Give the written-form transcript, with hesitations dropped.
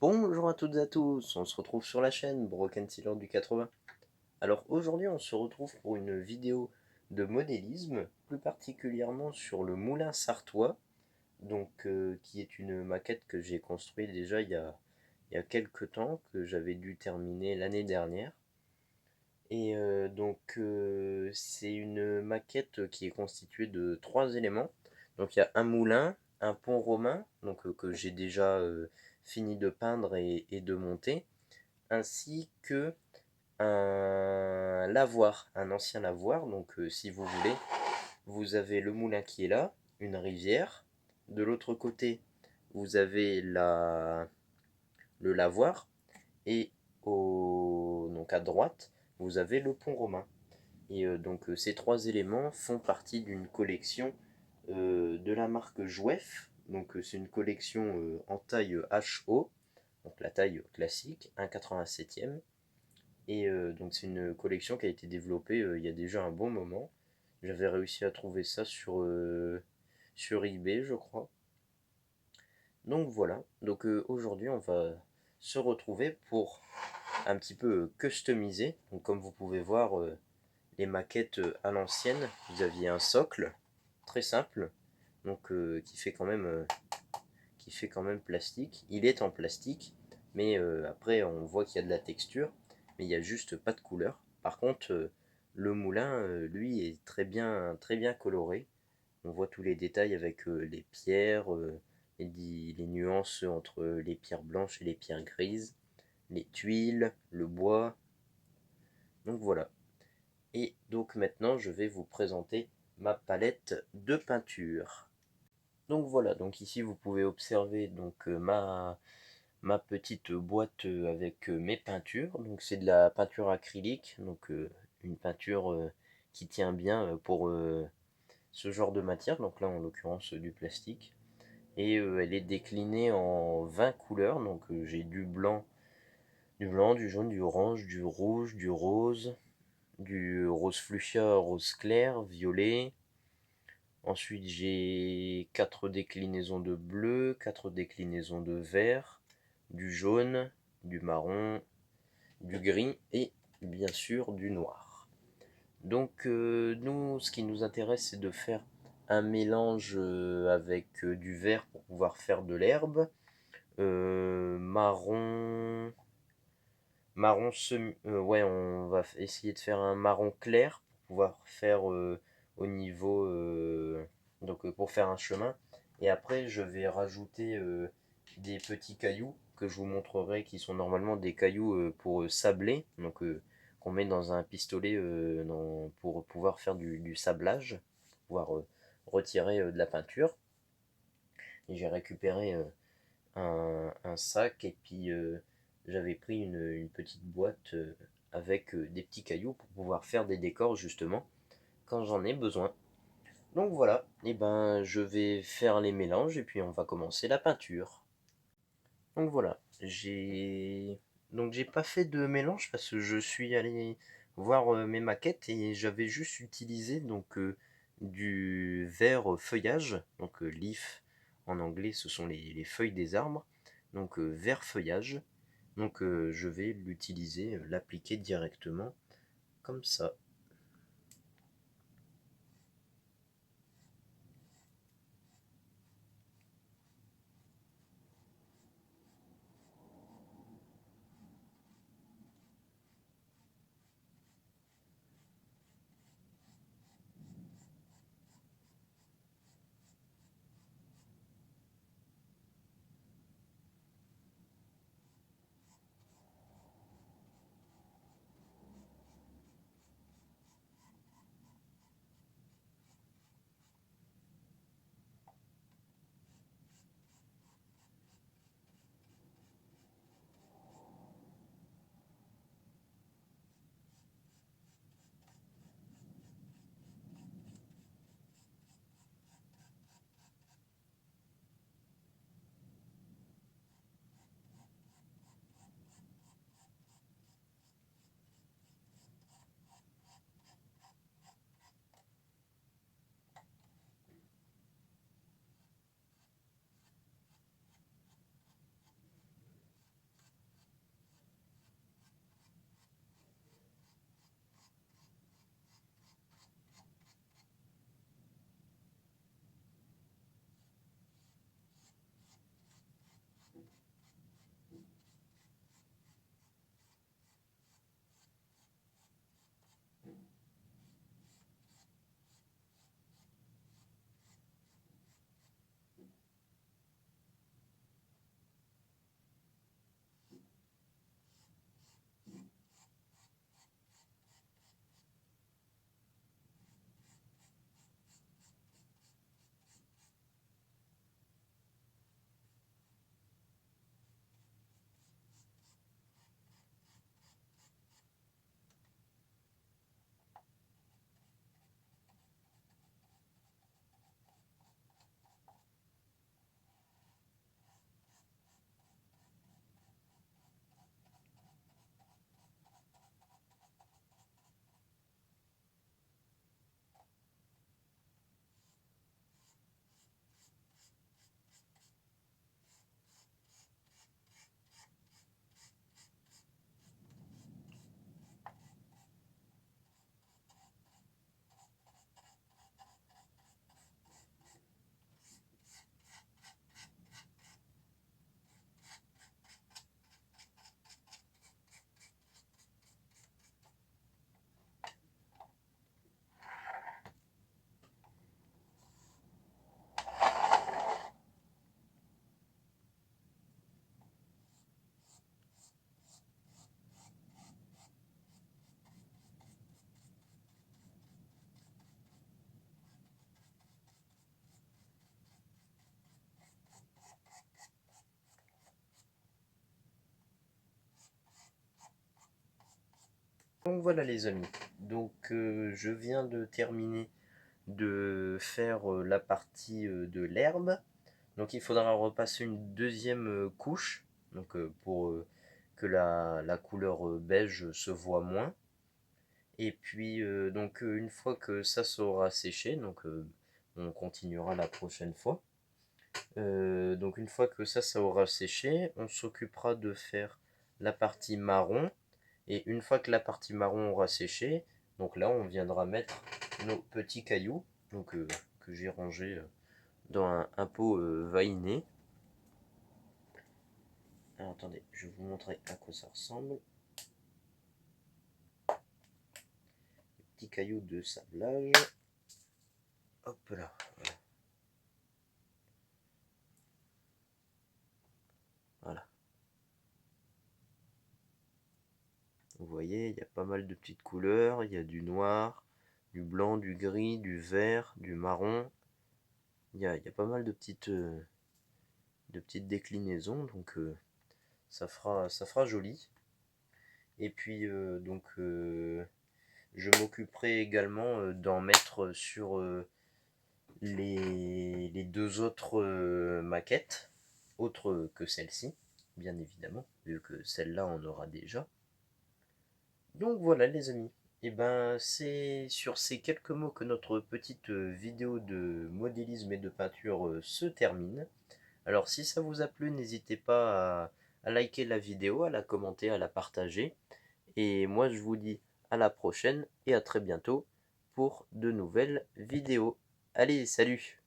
Bonjour à toutes et à tous, on se retrouve sur la chaîne Broken Tiller du 80. Alors aujourd'hui on se retrouve pour une vidéo de modélisme, plus particulièrement sur le moulin sartois, qui est une maquette que j'ai construite déjà il y a quelques temps, que j'avais dû terminer l'année dernière. C'est une maquette qui est constituée de trois éléments. Donc il y a un moulin, un pont romain, que j'ai déjà fini de peindre et de monter, ainsi que un lavoir, un ancien lavoir. Si vous voulez, vous avez le moulin qui est là, une rivière. De l'autre côté, vous avez le lavoir, et donc à droite, vous avez le pont romain. Ces trois éléments font partie d'une collection de la marque Jouef. C'est une collection en taille HO, donc la taille classique, 1,87e. C'est une collection qui a été développée il y a déjà un bon moment. J'avais réussi à trouver ça sur eBay, je crois. Donc voilà, aujourd'hui on va se retrouver pour un petit peu customiser. Donc comme vous pouvez voir, les maquettes à l'ancienne, vous aviez un socle très simple, qui fait quand même plastique. Il est en plastique, mais après on voit qu'il y a de la texture, mais il n'y a juste pas de couleur. Par contre, le moulin, lui, est très bien coloré. On voit tous les détails avec les pierres, les nuances entre les pierres blanches et les pierres grises, les tuiles, le bois. Donc voilà. Et donc maintenant, je vais vous présenter ma palette de peinture. Donc voilà, donc ici vous pouvez observer ma petite boîte avec mes peintures. Donc c'est de la peinture acrylique, une peinture qui tient bien pour ce genre de matière. Donc là en l'occurrence du plastique. Et elle est déclinée en 20 couleurs. J'ai du blanc, du jaune, du orange, du rouge, du rose fuchsia, rose clair, violet. Ensuite, j'ai 4 déclinaisons de bleu, 4 déclinaisons de vert, du jaune, du marron, du gris et bien sûr du noir. Nous, ce qui nous intéresse, c'est de faire un mélange avec du vert pour pouvoir faire de l'herbe, marron, ouais, on va essayer de faire un marron clair pour pouvoir faire au niveau, pour faire un chemin. Et après, je vais rajouter des petits cailloux que je vous montrerai, qui sont normalement des cailloux pour sabler, qu'on met dans un pistolet pour pouvoir faire du sablage, pouvoir retirer de la peinture. Et j'ai récupéré un sac, et puis j'avais pris une petite boîte avec des petits cailloux pour pouvoir faire des décors justement quand j'en ai besoin. Donc voilà, et ben je vais faire les mélanges et puis on va commencer la peinture. Donc voilà, j'ai pas fait de mélange parce que je suis allé voir mes maquettes et j'avais juste utilisé du vert feuillage, leaf en anglais, ce sont les feuilles des arbres, vert feuillage. Je vais l'utiliser, l'appliquer directement comme ça. Donc voilà les amis, donc je viens de terminer de faire la partie de l'herbe. Donc il faudra repasser une deuxième couche, donc pour que la couleur beige se voit moins. Et puis donc une fois que ça sera séché, donc on continuera la prochaine fois. Donc une fois que ça aura séché, on s'occupera de faire la partie marron. Et une fois que la partie marron aura séché, donc là on viendra mettre nos petits cailloux, donc que j'ai rangés dans un pot vainé. Alors attendez, je vais vous montrer à quoi ça ressemble. Les petits cailloux de sablage. Hop là, voilà. Voilà. Vous voyez, il y a pas mal de petites couleurs. Il y a du noir, du blanc, du gris, du vert, du marron. Il y a pas mal de petites déclinaisons, donc ça fera joli. Et puis donc je m'occuperai également d'en mettre sur les deux autres maquettes, autres que celle-ci, bien évidemment, vu que celle-là on aura déjà. Donc voilà les amis, et ben c'est sur ces quelques mots que notre petite vidéo de modélisme et de peinture se termine. Alors si ça vous a plu, n'hésitez pas à liker la vidéo, à la commenter, à la partager. Et moi je vous dis à la prochaine et à très bientôt pour de nouvelles vidéos. Allez, salut!